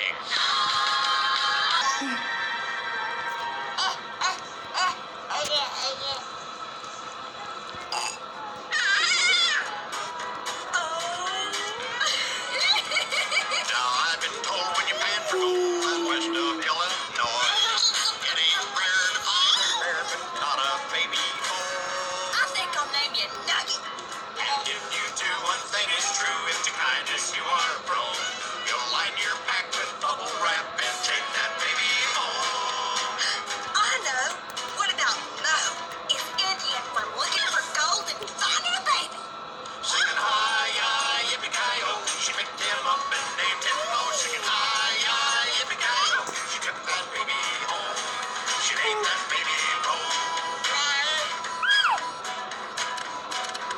Now, I've been told when you pan for gold west of Illinois, it ain't rare to find a terrapin caught a baby hole. I think I'll name you Nugget. And if you do one thing is true, it's to kindness you are prone. You'll line your pack with bubble wrap and take that baby home. I know. What about Mo? It's Indian for looking for gold and finding a baby. Singing hi-yi, yippee-ki-yo, she picked him up and named him Mo. Singing hi-yi, yippee-ki-yo, she took that baby home. She named that baby Mo. Right?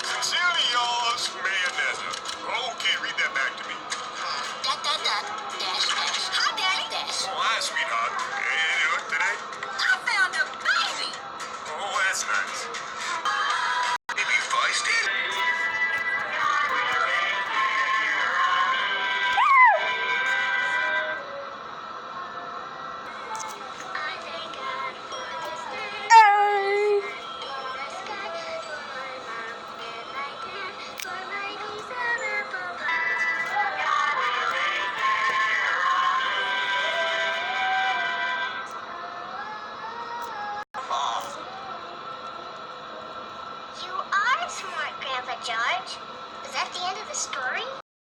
Sincerely yours, Mayonnaise. Okay, read that back to me. Dot, dot, dot, dash, dash. Hi, Daddy. Dash. Oh, hi, sweetheart. Any luck today? I found a baby. Oh, that's nice. Maybe feisty? I thank God for this day. For the sky, for my mom and my dad, for my niece and apple You are smart, Grandpa George. Is that the end of the story?